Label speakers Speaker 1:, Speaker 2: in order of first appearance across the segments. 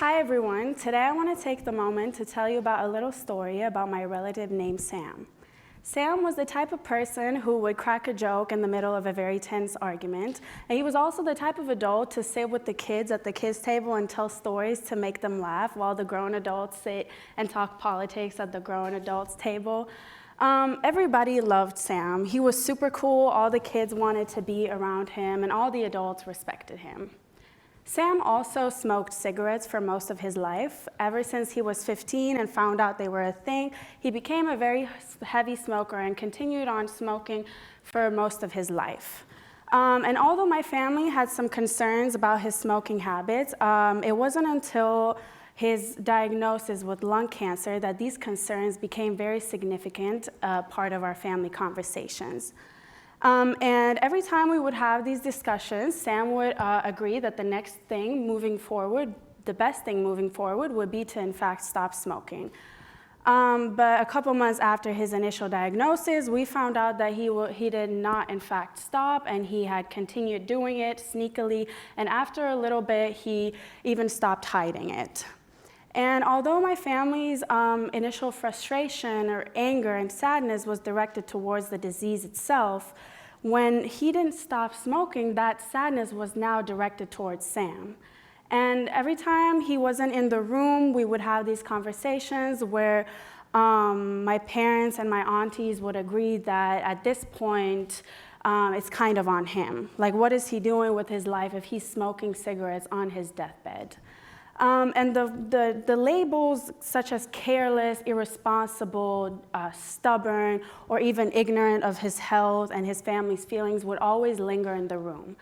Speaker 1: Hi everyone, today I want to take the moment to tell you about a little story about my relative named Sam. Sam was the type of person who would crack a joke in the middle of a very tense argument, and he was also the type of adult to sit with the kids at the kids' table and tell stories to make them laugh while the grown adults sit and talk politics at the grown adults' table. Everybody loved Sam. He was super cool, all the kids wanted to be around him, and all the adults respected him. Sam also smoked cigarettes for most of his life. Ever since he was 15 and found out they were a thing, he became a very heavy smoker and continued on smoking for most of his life. And although my family had some concerns about his smoking habits, it wasn't until his diagnosis with lung cancer that these concerns became very significant part of our family conversations. And every time we would have these discussions, Sam would agree that the next thing moving forward, the best thing moving forward would be to in fact stop smoking. But a couple months after his initial diagnosis, we found out that he did not in fact stop, and he had continued doing it sneakily, and after a little bit, he even stopped hiding it. And although my family's initial frustration or anger and sadness was directed towards the disease itself, when he didn't stop smoking, that sadness was now directed towards Sam. And every time he wasn't in the room, we would have these conversations where my parents and my aunties would agree that at this point, it's kind of on him. Like, what is he doing with his life if he's smoking cigarettes on his deathbed? And the labels such as careless, irresponsible, stubborn, or even ignorant of his health and his family's feelings would always linger in the room.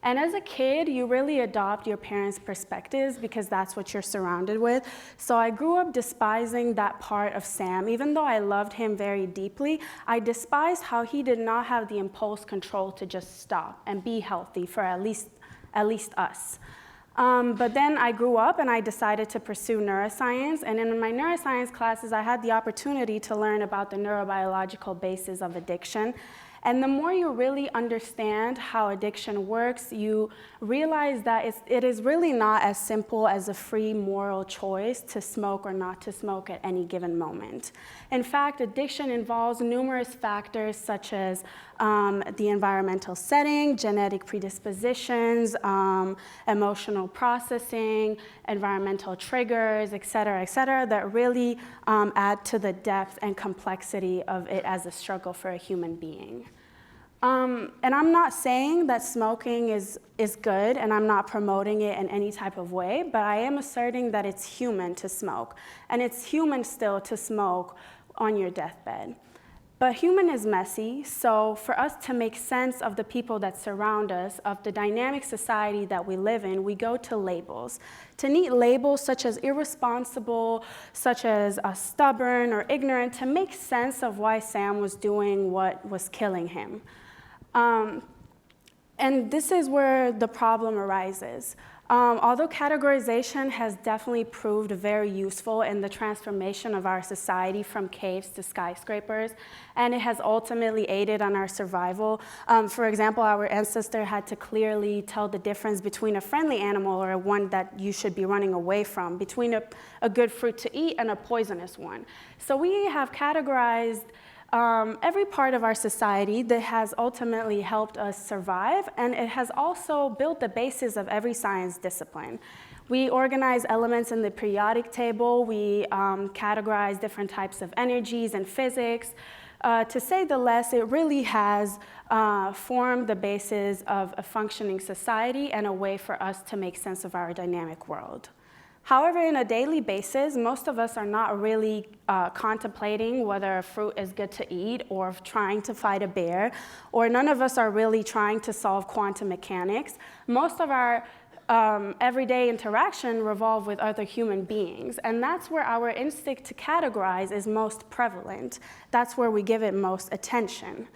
Speaker 1: And as a kid, you really adopt your parents' perspectives because that's what you're surrounded with. So I grew up despising that part of Sam. Even though I loved him very deeply, I despised how he did not have the impulse control to just stop and be healthy for at least us. But then I grew up and I decided to pursue neuroscience, and in my neuroscience classes I had the opportunity to learn about the neurobiological basis of addiction. And the more you really understand how addiction works, you realize that it is really not as simple as a free moral choice to smoke or not to smoke at any given moment. In fact, addiction involves numerous factors such as the environmental setting, genetic predispositions, emotional processing, environmental triggers, et cetera, that really add to the depth and complexity of it as a struggle for a human being. And I'm not saying that smoking is good, and I'm not promoting it in any type of way, but I am asserting that it's human to smoke, and it's human still to smoke on your deathbed. But human is messy, so for us to make sense of the people that surround us, of the dynamic society that we live in, we go to labels. To neat labels such as irresponsible, such as stubborn or ignorant, to make sense of why Sam was doing what was killing him. And this is where the problem arises. Although categorization has definitely proved very useful in the transformation of our society from caves to skyscrapers, and it has ultimately aided on our survival. For example, our ancestor had to clearly tell the difference between a friendly animal or one that you should be running away from, between a good fruit to eat and a poisonous one. So we have categorized every part of our society that has ultimately helped us survive, and it has also built the basis of every science discipline. We organize elements in the periodic table, we categorize different types of energies and physics. To say the less, it really has formed the basis of a functioning society and a way for us to make sense of our dynamic world. However, on a daily basis, most of us are not really contemplating whether a fruit is good to eat or trying to fight a bear, or none of us are really trying to solve quantum mechanics. Most of our everyday interaction revolve with other human beings, and that's where our instinct to categorize is most prevalent. That's where we give it most attention.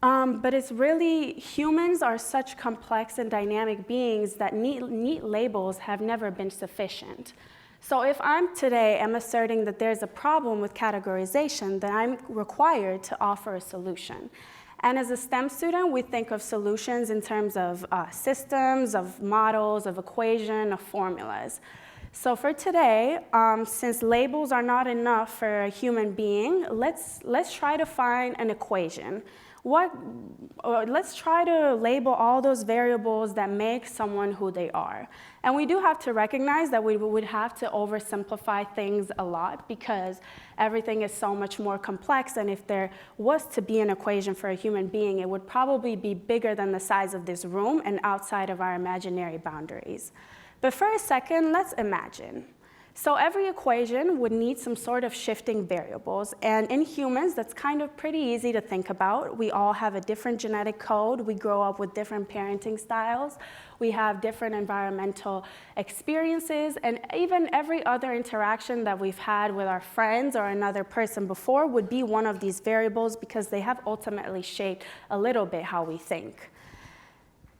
Speaker 1: But it's really, humans are such complex and dynamic beings that neat labels have never been sufficient. So if I'm today asserting that there's a problem with categorization, then I'm required to offer a solution. And as a STEM student, we think of solutions in terms of systems, of models, of equation, of formulas. So for today, since labels are not enough for a human being, let's try to find an equation. Let's try to label all those variables that make someone who they are. And we do have to recognize that we would have to oversimplify things a lot because everything is so much more complex, and if there was to be an equation for a human being, it would probably be bigger than the size of this room and outside of our imaginary boundaries. But for a second, let's imagine. So every equation would need some sort of shifting variables, and in humans, that's kind of pretty easy to think about. We all have a different genetic code. We grow up with different parenting styles. We have different environmental experiences, and even every other interaction that we've had with our friends or another person before would be one of these variables because they have ultimately shaped a little bit how we think.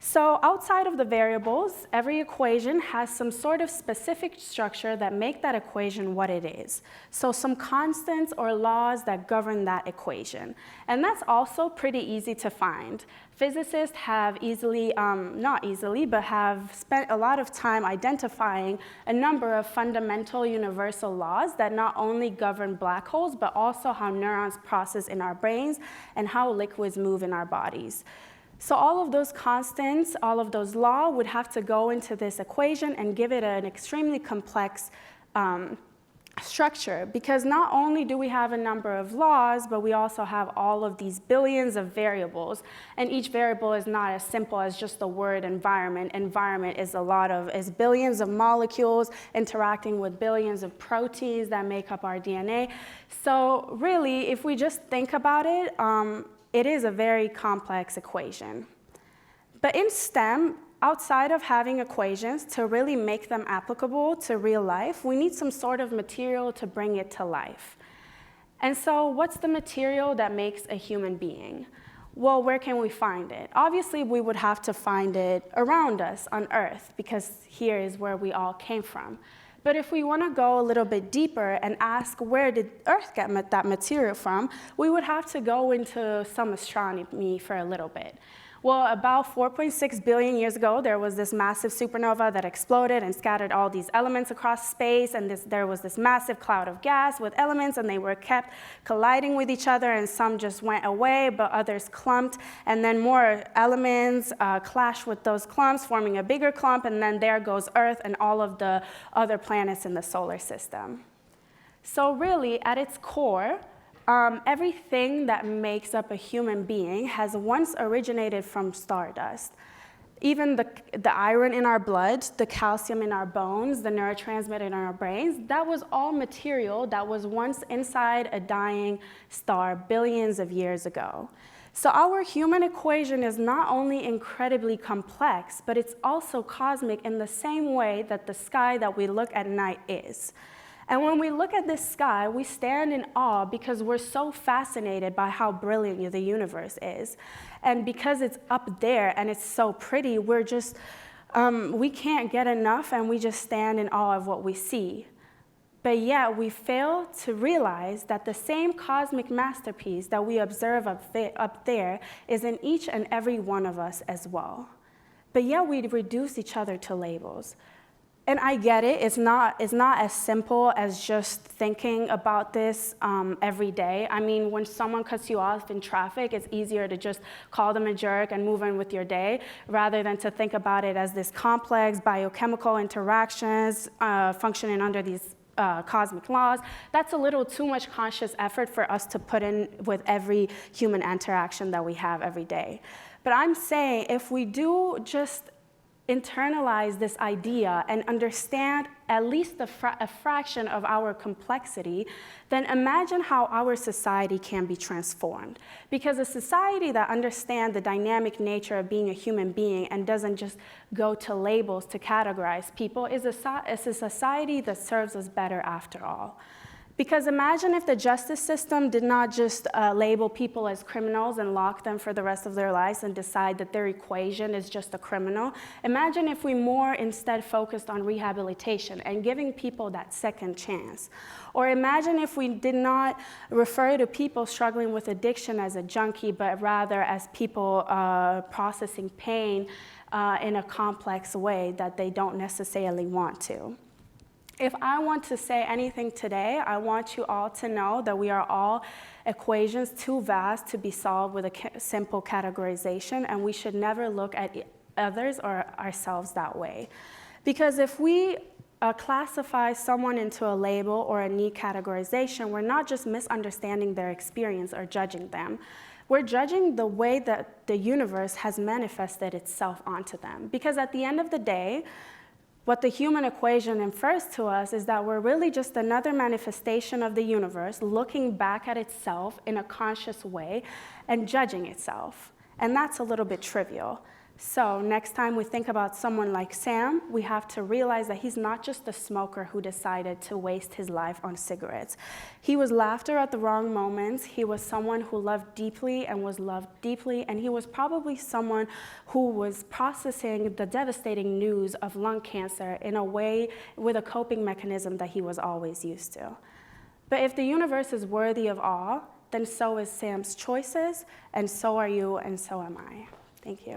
Speaker 1: So outside of the variables, every equation has some sort of specific structure that make that equation what it is. So some constants or laws that govern that equation. And that's also pretty easy to find. Physicists have not easily, but have spent a lot of time identifying a number of fundamental universal laws that not only govern black holes, but also how neurons process in our brains and how liquids move in our bodies. So all of those constants, all of those laws would have to go into this equation and give it an extremely complex structure, because not only do we have a number of laws, but we also have all of these billions of variables, and each variable is not as simple as just the word environment. Environment is billions of molecules interacting with billions of proteins that make up our DNA. So really, if we just think about it, it is a very complex equation. But in STEM, outside of having equations to really make them applicable to real life, we need some sort of material to bring it to life. And so what's the material that makes a human being? Well, where can we find it? Obviously, we would have to find it around us on Earth, because here is where we all came from. But if we want to go a little bit deeper and ask where did Earth get that material from, we would have to go into some astronomy for a little bit. Well, about 4.6 billion years ago, there was this massive supernova that exploded and scattered all these elements across space, and there was this massive cloud of gas with elements, and they were kept colliding with each other, and some just went away, but others clumped, and then more elements clashed with those clumps, forming a bigger clump, and then there goes Earth and all of the other planets in the solar system. So really, at its core, everything that makes up a human being has once originated from stardust. Even the iron in our blood, the calcium in our bones, the neurotransmitter in our brains, that was all material that was once inside a dying star billions of years ago. So our human equation is not only incredibly complex, but it's also cosmic in the same way that the sky that we look at night is. And when we look at this sky, we stand in awe because we're so fascinated by how brilliant the universe is. And because it's up there and it's so pretty, we can't get enough, and we just stand in awe of what we see. But yet we fail to realize that the same cosmic masterpiece that we observe up there is in each and every one of us as well. But yet we reduce each other to labels. And I get it, it's not as simple as just thinking about this every day. I mean, when someone cuts you off in traffic, it's easier to just call them a jerk and move on with your day, rather than to think about it as this complex biochemical interactions functioning under these cosmic laws. That's a little too much conscious effort for us to put in with every human interaction that we have every day. But I'm saying if we do just internalize this idea and understand at least a fraction of our complexity, then imagine how our society can be transformed. Because a society that understands the dynamic nature of being a human being and doesn't just go to labels to categorize people is a society that serves us better after all. Because imagine if the justice system did not just label people as criminals and lock them for the rest of their lives and decide that their equation is just a criminal. Imagine if we more instead focused on rehabilitation and giving people that second chance. Or imagine if we did not refer to people struggling with addiction as a junkie, but rather as people processing pain in a complex way that they don't necessarily want to. If I want to say anything today, I want you all to know that we are all equations too vast to be solved with a simple categorization, and we should never look at others or ourselves that way. Because if we classify someone into a label or a neat categorization, we're not just misunderstanding their experience or judging them. We're judging the way that the universe has manifested itself onto them. Because at the end of the day, what the human equation infers to us is that we're really just another manifestation of the universe looking back at itself in a conscious way and judging itself. And that's a little bit trivial. So next time we think about someone like Sam, we have to realize that he's not just a smoker who decided to waste his life on cigarettes. He was laughter at the wrong moments. He was someone who loved deeply and was loved deeply, and he was probably someone who was processing the devastating news of lung cancer in a way with a coping mechanism that he was always used to. But if the universe is worthy of awe, then so is Sam's choices, and so are you, and so am I. Thank you.